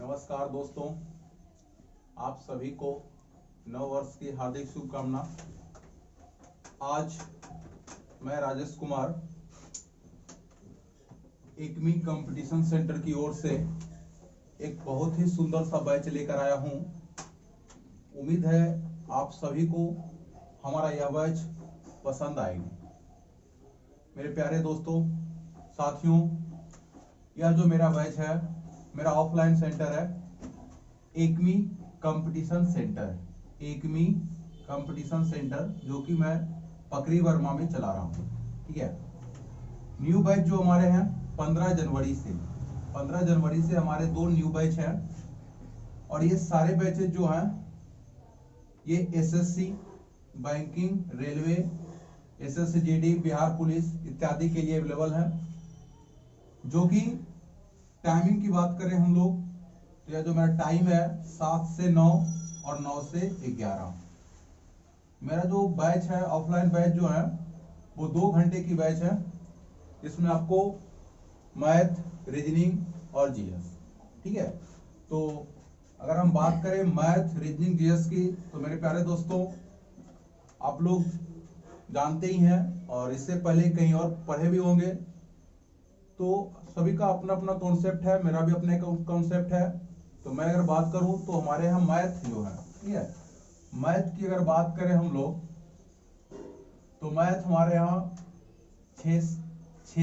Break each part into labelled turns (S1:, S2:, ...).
S1: नमस्कार दोस्तों, आप सभी को नव वर्ष की हार्दिक शुभकामना। आज मैं राजेश कुमार एकमी कंपटीशन सेंटर की ओर से एक बहुत ही सुंदर सा बैच लेकर आया हूं। उम्मीद है आप सभी को हमारा यह बैच पसंद आएगा। मेरे प्यारे दोस्तों, साथियों, यह जो मेरा बैच है, मेरा ऑफलाइन सेंटर है Ekmi competition centre. Ekmi competition centre जो कि मैं पकरी वर्मा में चला रहा हूँ। ठीक है। न्यू बैच जो हमारे हैं 15 जनवरी से हमारे 2 न्यू बैच हैं और ये सारे बैचेज जो हैं ये SSC, banking, railway, SSC GD, Bihar police इत्यादि के लिए अवेलेबल है। जो कि टाइमिंग की बात करें हम लोग तो यह जो मेरा टाइम है 7 से 9 और 9 से 11। मेरा जो बैच है ऑफलाइन बैच जो है वो 2 घंटे की बैच है। इसमें आपको मैथ, रीजनिंग और जीएस, ठीक है। तो अगर हम बात करें मैथ, रीजनिंग, जीएस की तो मेरे प्यारे दोस्तों आप लोग जानते ही हैं और इससे पहले कहीं और पढ़े भी होंगे। तो सभी का अपना अपना कॉन्सेप्ट है, मेरा भी अपने कॉन्सेप्ट है। तो मैं अगर बात करूं तो हमारे यहाँ मैथ जो है, ठीक है, मैथ की अगर बात करें हम लोग तो मैथ हमारे यहाँ 6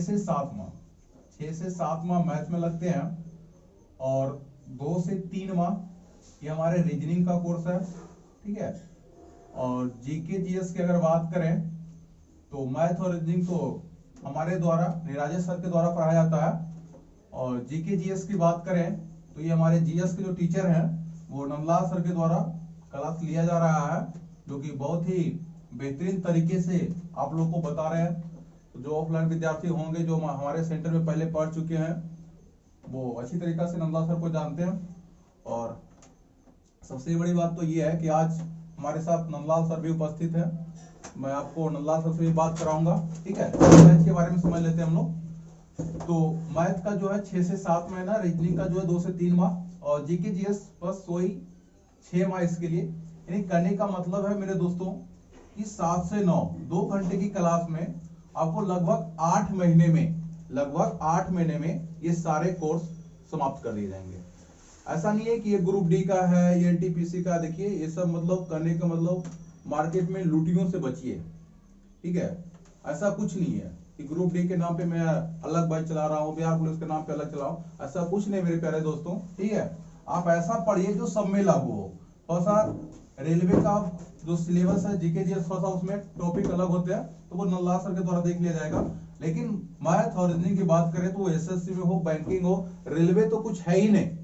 S1: से 7 माह मैथ में लगते हैं और 2 से 3 माह ये हमारे रीजनिंग का कोर्स है, ठीक है। और जीके जीएस की अगर बात करें तो मैथ और रीजनिंग तो हमारे द्वारा राजेश सर के द्वारा पढ़ाया जाता है। और जीके जीएस की बात करें तो ये हमारे जीएस के जो टीचर हैं वो नंदलाल सर के द्वारा क्लास लिया जा रहा है, जो कि बहुत ही बेहतरीन तरीके से आप लोगों को बता रहे हैं। तो जो ऑफलाइन विद्यार्थी होंगे जो हमारे सेंटर में पहले पढ़ चुके हैं वो अच्छी तरीके से नंदलाल सर को जानते हैं। और सबसे बड़ी बात तो ये है कि आज हमारे साथ नंदलाल सर भी उपस्थित है। मैं आपको नंदलाल सर से भी बात कराऊंगा, ठीक है। मैथ के बारे में समझ लेते हैं हम लोग। तो मैथ का जो है 6 से 7 महीना, रीजनिंग का जो है 2 से 3 माह और जीके जीएस बस वही 6 माह इसके लिए। यानी करने का मतलब है मेरे दोस्तों कि 7 से 9 2 घंटे की क्लास में आपको लगभग 8 महीने में ये सारे कोर्स समाप्त कर दिए जाएंगे। ऐसा नहीं है कि ये ग्रुप डी का है, ये एनटीपीसी का। देखिए ये सब मतलब करने का मतलब मार्केट में लूटियों से बचिए, ठीक है। ऐसा कुछ नहीं है कि ग्रुप डी के नाम पे मैं अलग बैच चला रहा हूँ, बिहार पुलिस के नाम पे अलग चला हूँ, ऐसा कुछ नहीं मेरे प्यारे दोस्तों, ठीक है। आप ऐसा पढ़िए जो सब में लागू हो। थोड़ा सा रेलवे का जो सिलेबस है जीके जीएस थोड़ा सा उसमें टॉपिक अलग होते हैं तो वो नल्ला सर के द्वारा देख लिया जाएगा। लेकिन मैथ और रीजनिंग की बात करें तो एसएससी में हो, बैंकिंग हो, रेलवे तो कुछ है ही नहीं।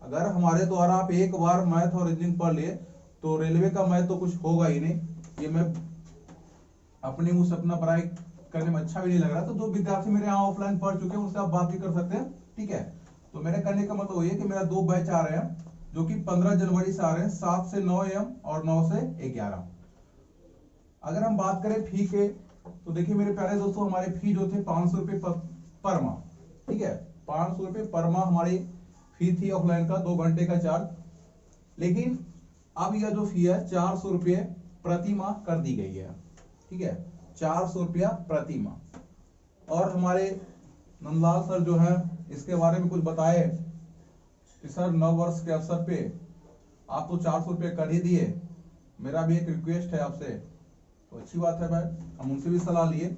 S1: अगर हमारे द्वारा आप एक बार मैथ और रीजनिंग पढ़ लिए तो रेलवे का मैथ तो कुछ होगा ही नहीं। ये मैं अपने मुंह से अपना बड़ाई करने में अच्छा भी नहीं लग रहा। तो जो विद्यार्थी मेरे यहाँ ऑफलाइन पढ़ चुके हैं उनसे आप बात भी कर सकते हैं, ठीक है। तो मेरे कहने का मतलब ये कि मेरा 2 बैच आ रहे हैं जो कि 15 जनवरी से आ रहे हैं, 7 से 9 AM और 9 से 11। अगर हम बात करें फी के तो देखिए मेरे प्यारे दोस्तों, हमारे फी जो थे 500 रुपए पर माह, ठीक है। 500 रुपए पर माह हमारी फी थी ऑफलाइन का, 2 घंटे का चार्ज। लेकिन अब यह जो फी है 400 रुपये प्रति माह कर दी गई है, ठीक है। 400 रुपया प्रति माह। और हमारे नंदलाल सर जो है इसके बारे में कुछ बताए कि सर नव वर्ष के अवसर पे आप तो 400 रुपये कर ही दिए, मेरा भी एक रिक्वेस्ट है आपसे। तो अच्छी बात है भाई, हम उनसे भी सलाह लिए।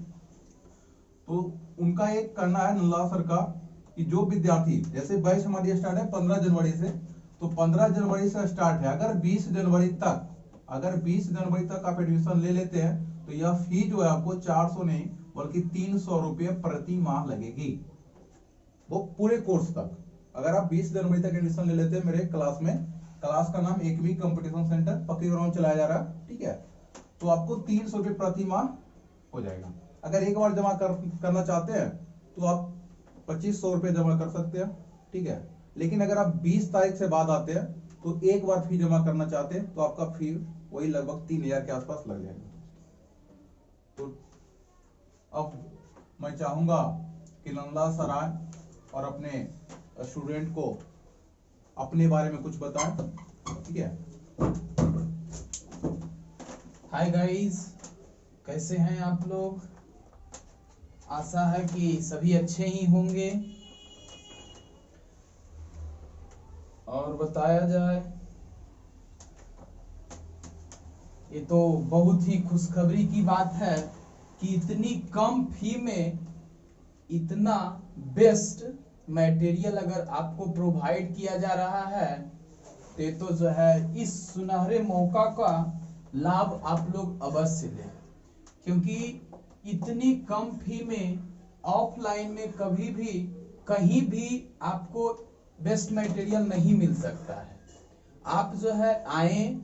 S1: तो उनका एक करना है नंदलाल सर का कि जो विद्यार्थी, जैसे बैच हमारी स्टार्ट है 15 जनवरी से, तो 15 जनवरी से स्टार्ट है। अगर 20 जनवरी तक आप एडमिशन ले लेते हैं तो यह फी जो है आपको 400 नहीं बल्कि 300 रुपये प्रति माह लगेगी, वो पूरे कोर्स तक। अगर आप 20 जनवरी तक एडमिशन ले लेते हैं मेरे क्लास में, क्लास का नाम एकमी कंपटीशन सेंटर पकड़ी ग्राउंड चलाया जा रहा है, ठीक है। तो आपको 300 रुपये प्रति माह हो जाएगा। अगर एक बार जमा करना चाहते हैं तो आप 2500 रुपये जमा कर सकते हैं, ठीक है। लेकिन अगर आप 20 तारीख से बाद आते हैं तो एक बार फी जमा करना चाहते हैं तो आपका फी वही लगभग 3000 के आसपास लग जाएगा। तो अब मैं चाहूंगा कि नंदलाल सर आए और अपने स्टूडेंट को अपने बारे में कुछ बताएं, ठीक है।
S2: हाय गाइस, कैसे हैं आप लोग? आशा है कि सभी अच्छे ही होंगे। और बताया जाए, ये तो बहुत ही खुशखबरी की बात है कि इतनी कम फी में इतना बेस्ट मटेरियल अगर आपको प्रोवाइड किया जा रहा है तो जो है इस सुनहरे मौका का लाभ आप लोग अवश्य लें, क्योंकि इतनी कम फी में ऑफलाइन में कभी भी कहीं भी आपको बेस्ट मटेरियल नहीं मिल सकता है। आप जो है आए,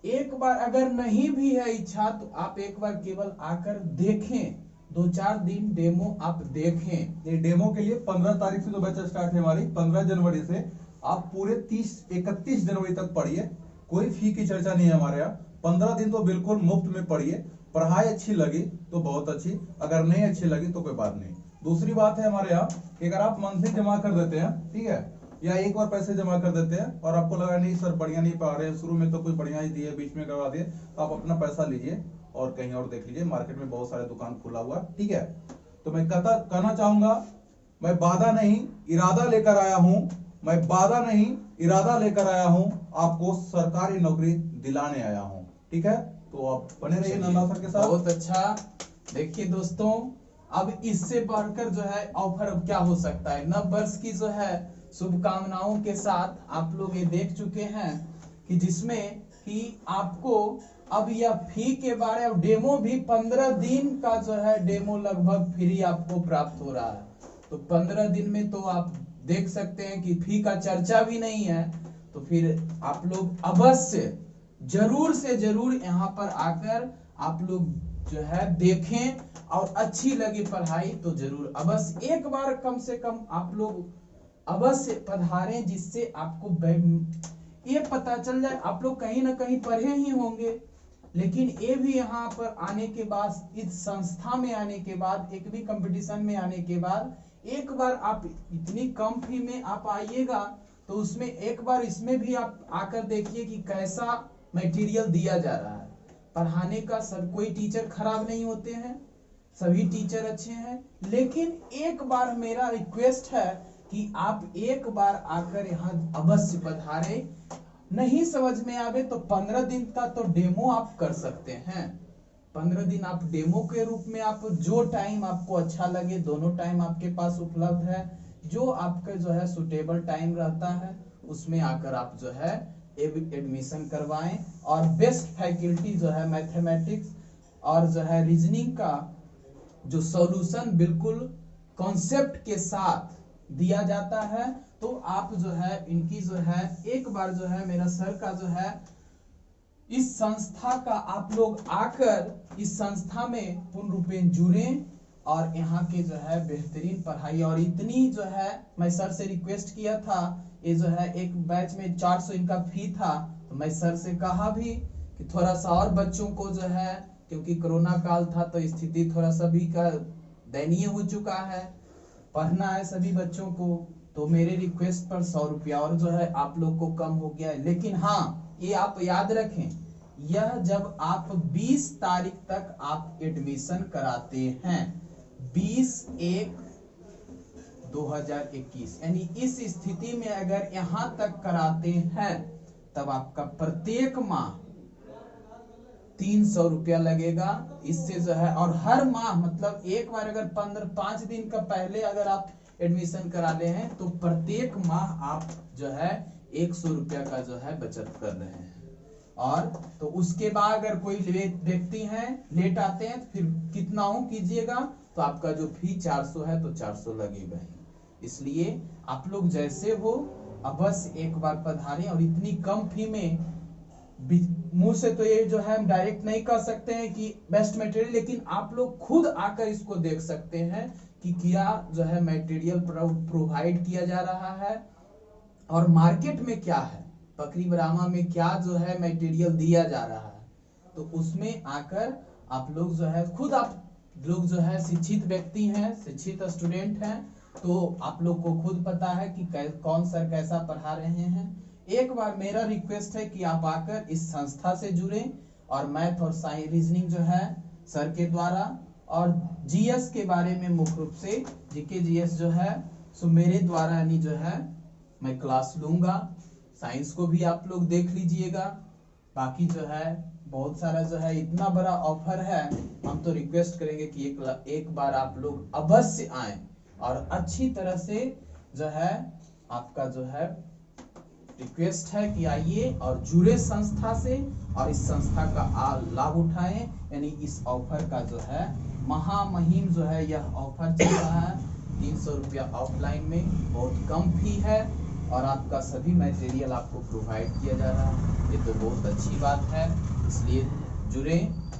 S2: एक बार अगर नहीं भी है इच्छा तो आप एक बार केवल आकर देखें, 2-4 दिन डेमो आप देखें।
S1: ये डेमो के लिए 15 तारीख से जो बैच स्टार्ट है हमारी, 15 जनवरी से आप पूरे 31 जनवरी तक पढ़िए। कोई फी की चर्चा नहीं है हमारे यहाँ। 15 दिन तो बिल्कुल मुफ्त में पढ़िए। पढ़ाई अच्छी लगी तो बहुत अच्छी, अगर नहीं अच्छी लगी तो कोई बात नहीं। दूसरी बात है हमारे यहाँ कि अगर आप मंथली जमा कर देते हैं, ठीक है, या एक बार पैसे जमा कर देते हैं और आपको लगा नहीं सर बढ़िया नहीं पढ़ा रहे, शुरू में तो कुछ बढ़िया ही दिए, बीच में करवा दिए, तो आप अपना पैसा लीजिए और कहीं और देख लीजिए। मार्केट में बहुत सारे दुकान खुला हुआ, ठीक है। तो मैं कहना चाहूंगा, मैं वादा नहीं इरादा लेकर आया हूं, मैं वादा नहीं इरादा लेकर आया हूं, आपको सरकारी नौकरी दिलाने आया हूं, ठीक है। तो आप बने रहिए नंदा सर के साथ।
S2: बहुत अच्छा। देखिए दोस्तों, अब इससे बढ़कर जो है ऑफर अब क्या हो सकता है। नव वर्ष की जो है शुभकामनाओं के साथ आप लोग ये देख चुके हैं कि जिसमें कि आपको अब यह फी के बारे में डेमो भी 15 दिन का जो है डेमो लगभग फ्री आपको प्राप्त हो रहा है। तो 15 दिन में तो आप देख सकते हैं कि फी का चर्चा भी नहीं है। तो फिर आप लोग अवश्य जरूर से जरूर यहाँ पर आकर आप लोग जो है देखें, और अच्छी लगी पढ़ाई तो जरूर अवश्य एक बार कम से कम आप लोग अवश्य पधारें, जिससे आपको ये पता चल जाए। आप लोग कहीं ना कहीं पढ़े ही होंगे, लेकिन ये भी यहाँ पर आने के बाद, इस संस्था में आने के बाद, एक भी कंपटीशन में आने के बाद एक बार आप इतनी कम फी में आप आइएगा तो उसमें एक बार इसमें भी आप आकर देखिए कि कैसा मटेरियल दिया जा रहा है। पढ़ाने का सब कोई टीचर खराब नहीं होते हैं, सभी टीचर अच्छे हैं, लेकिन एक बार मेरा रिक्वेस्ट है कि आप एक बार आकर यहाँ अवश्य पधारे। नहीं समझ में आवे तो 15 दिन का तो डेमो आप कर सकते हैं। 15 दिन आप डेमो के रूप में, आप जो टाइम आपको अच्छा लगे, दोनों टाइम आपके पास उपलब्ध है, जो आपका जो है सुटेबल टाइम रहता है उसमें आकर आप जो है एडमिशन करवाएं। और बेस्ट फैकल्टी जो है मैथमेटिक्स और जो है रीजनिंग का जो सॉल्यूशन बिल्कुल कॉन्सेप्ट के साथ दिया जाता है। तो आप जो है इनकी जो है एक बार जो है मेरा सर का जो है इस संस्था का आप लोग आकर इस संस्था में पूर्ण रूपेण जुड़ें और यहाँ के जो है बेहतरीन पढ़ाई। और इतनी जो है मैं सर से रिक्वेस्ट किया था, ये जो है एक बैच में 400 इनका फी था, तो मैं सर से कहा भी कि थोड़ा सा और बच्चों को जो है, क्योंकि कोरोना काल था तो स्थिति थोड़ा सभी का दयनीय हो चुका है, पढ़ना है सभी बच्चों को, तो मेरे रिक्वेस्ट पर 100 रुपया और जो है आप लोग को कम हो गया है। लेकिन हाँ, ये आप याद रखें, यह जब आप 20 तारीख तक आप एडमिशन कराते हैं, 20/1/2021, यानी इस स्थिति में अगर यहां तक कराते हैं तब आपका प्रत्येक माह 300 रुपया लगेगा। इससे जो है, और हर माह मतलब एक बार अगर 5 दिन का पहले अगर आप एडमिशन करा ले हैं तो प्रत्येक माह आप जो है 100 रुपया का जो है बचत कर रहे हैं। और तो उसके बाद अगर कोई व्यक्ति हैं लेट आते हैं तो फिर कितना हो कीजिएगा, तो आपका जो फी 400 है तो 400 लगेगा ही। इसलिए आप लोग जैसे हो अवश्य एक बार पधारें। और इतनी कम फी में मुंह से तो ये जो है हम डायरेक्ट नहीं कर सकते हैं कि बेस्ट मटेरियल, लेकिन आप लोग खुद आकर इसको देख सकते हैं कि क्या जो है मटेरियल प्रोवाइड किया जा रहा है और मार्केट में क्या है, पकड़ी ब्राह्मा में क्या जो है मटेरियल दिया जा रहा है। तो उसमें आकर आप लोग जो है खुद, आप लोग जो है शिक्षित व्यक्ति हैं, शिक्षित स्टूडेंट हैं, तो आप लोग को खुद पता है कि कौन सर कैसा पढ़ा रहे हैं। एक बार मेरा रिक्वेस्ट है कि आप आकर इस संस्था से जुड़ें और मैथ और साइंस रीजनिंग जो है सर के द्वारा, और जीएस के बारे में मुख्य रूप से जीके जीएस जो है सो मेरे द्वारा यानी जो है मैं क्लास लूंगा। साइंस को भी आप लोग देख लीजिएगा। बाकी जो है बहुत सारा जो है इतना बड़ा ऑफर है, हम तो रिक्वेस्ट करेंगे कि एक बार आप लोग अवश्य आएं और अच्छी तरह से जो है आपका जो है रिक्वेस्ट है कि आइए और जुड़े संस्था से और इस संस्था का लाभ उठाएं। यानी इस ऑफर का जो है महामहिम जो है यह ऑफर चल रहा है। 300 रुपया ऑफलाइन में बहुत कम फी है और आपका सभी मटेरियल आपको प्रोवाइड किया जा रहा है। ये तो बहुत अच्छी बात है, इसलिए जुड़े।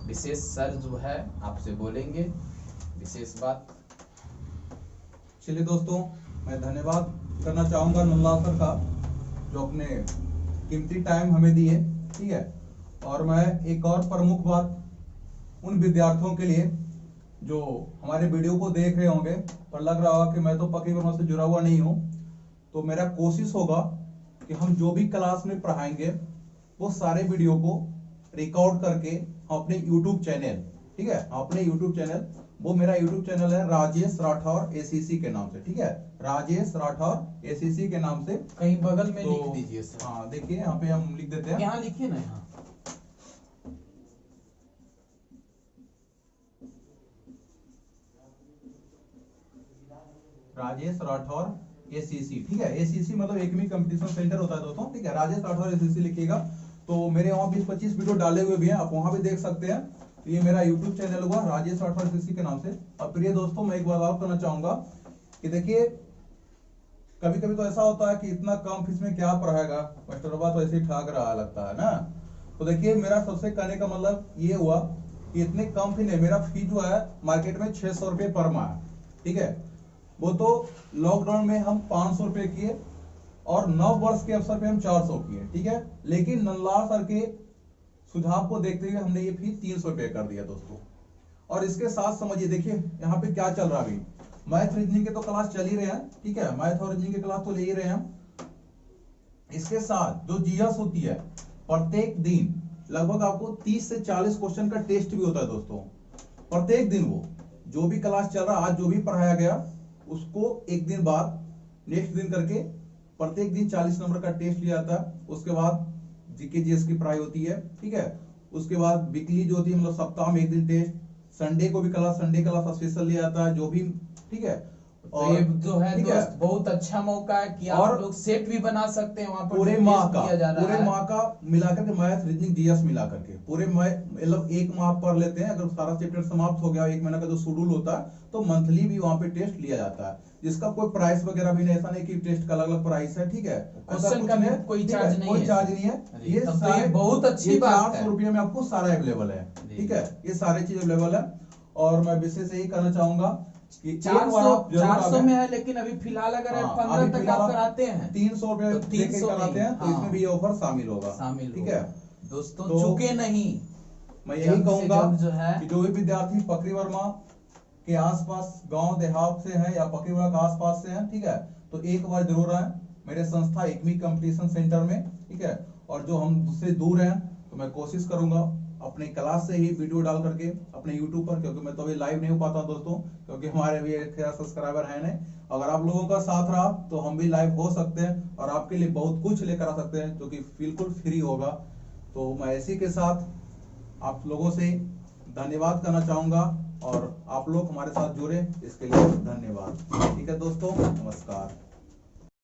S2: विशेष सर जो है आपसे बोलेंगे विशेष बात।
S1: चलिए दोस्तों, मैं धन्यवाद करना चाहूंगा नंदलाल सर का, जो अपने कीमती टाइम हमें दिए, ठीक है। और मैं एक और प्रमुख बात उन विद्यार्थियों के लिए जो हमारे वीडियो को देख रहे होंगे और लग रहा होगा कि मैं तो पकी वर्मा से जुड़ा हुआ नहीं हूं, तो मेरा कोशिश होगा कि हम जो भी क्लास में पढ़ाएंगे वो सारे वीडियो को रिकॉर्ड करके हम अपने यूट्यूब चैनल, ठीक है, अपने यूट्यूब चैनल, वो मेरा यूट्यूब चैनल है राजेश राठौर एसीसी के नाम से, ठीक है, राजेश राठौर एसीसी के नाम से।
S2: कहीं बगल में
S1: तो
S2: लिख दीजिए सर।
S1: हाँ देखिए यहाँ पे हम लिख देते हैं,
S2: यहाँ लिखिए ना, यहाँ
S1: राजेश राठौर एसीसी, ठीक है। एसीसी मतलब एकेडमिक कंपटीशन सेंटर होता है दोस्तों, ठीक है। राजेश राठौर एसीसी लिखिएगा। तो मेरे वहाँ 20-25 वीडियो डाले हुए भी हैं, आप वहाँ भी देख सकते हैं। तो ये मेरा यूट्यूब चैनल हुआ राजेश राठौर एसीसी के नाम से। अब प्रिय दोस्तों, मैं एक बात और करना चाहूंगा कि देखिए कभी कभी तो ऐसा होता है कि इतना कम फीस में क्या पढ़ाएगा मास्टरबा, तो ऐसे ही ठाक रहा लगता है ना। तो देखिए मेरा सबसे कहने का मतलब ये हुआ कि इतने कम फी नहीं, मेरा फी जो है मार्केट में 600 रुपये पर माह, ठीक है। वो तो लॉकडाउन में हम 500 रुपये किए और नव वर्ष के अवसर पे हम 400 किए, ठीक है। लेकिन नंदलाल सर के सुझाव को देखते हुए हमने ये फी 300 रुपये कर दिया दोस्तों। और इसके साथ समझिए, देखिए यहाँ पे क्या चल रहा है अभी, मैथ रीजनिंग के तो क्लास चल ही रहे हैं, ठीक है, मैथ और रीजनिंग के क्लास तो ले ही रहे हैं हम। इसके साथ जो जीएस होती है, प्रत्येक दिन लगभग आपको 30 से 40 क्वेश्चन का टेस्ट भी होता है दोस्तों, प्रत्येक दिन। वो जो भी क्लास चल रहा है, आज जो भी पढ़ाया गया उसको एक दिन बाद नेक्स्ट दिन करके प्रत्येक दिन 40 नंबर का टेस्ट लिया जाता है। उसके बाद जीके जीएस की पढ़ाई होती है, ठीक है। उसके बाद वीकली जो होती है, मतलब सप्ताह में एक दिन टेस्ट, संडे को भी क्लास, संडे क्लास स्पेशल लिया जाता है, जो भी, ठीक है।
S2: और तो ये जो है दोस्त बहुत अच्छा मौका है कि आप लोग सेट भी बना सकते हैं वहां पर। पूरे माह
S1: का मिलाकर के मैथ रीजनिंग जीएस मिला करके पूरे मतलब एक माह पढ़ लेते हैं। अगर सारा चैप्टर समाप्त हो गया, एक महीना का जो शेड्यूल होता है, तो मंथली भी वहां पे टेस्ट लिया जाता है, जिसका कोई प्राइस वगैरह भी नहीं, ऐसा नहीं कि टेस्ट का अलग अलग प्राइस है, ठीक है।
S2: क्वेश्चन का भी कोई चार्ज नहीं है,
S1: कोई चार्ज नहीं है। ये
S2: सारे बहुत अच्छी बात है,
S1: 400 रुपये में आपको सारा अवेलेबल है, ठीक है, ये सारी चीज अवेलेबल है। और मैं विशेष यही कहना चाहूंगा कि
S2: 400 में है, लेकिन अभी फिलहाल अगर 15 तक आप कराते हैं
S1: 300 रुपये तो कराते हैं, तो इसमें भी ये ऑफर शामिल होगा, ठीक है
S2: दोस्तों। चुके नहीं,
S1: मैं यही कहूंगा जो है कि जो भी विद्यार्थी पकड़ी वर्मा के आसपास गांव देहात से हैं या पकड़ी वर्मा के आसपास से हैं, ठीक है, तो एक बार जरूर आए मेरे संस्था एकेडमिक कंपटीशन सेंटर में, ठीक है। और जो हम उससे दूर हैं, तो मैं कोशिश करूंगा अपने क्लास से ही वीडियो डाल करके अपने YouTube पर, क्योंकि मैं तो अभी लाइव नहीं हो पाता दोस्तों, क्योंकि हमारे भी 1000 सब्सक्राइबर है नहीं। अगर आप लोगों का साथ रहा तो हम भी लाइव हो सकते हैं और आपके लिए बहुत कुछ लेकर आ सकते हैं, जो कि बिल्कुल फ्री होगा। तो मैं इसी के साथ आप लोगों से धन्यवाद करना चाहूंगा और आप लोग हमारे साथ जुड़े, इसके लिए धन्यवाद। ठीक है दोस्तों, नमस्कार।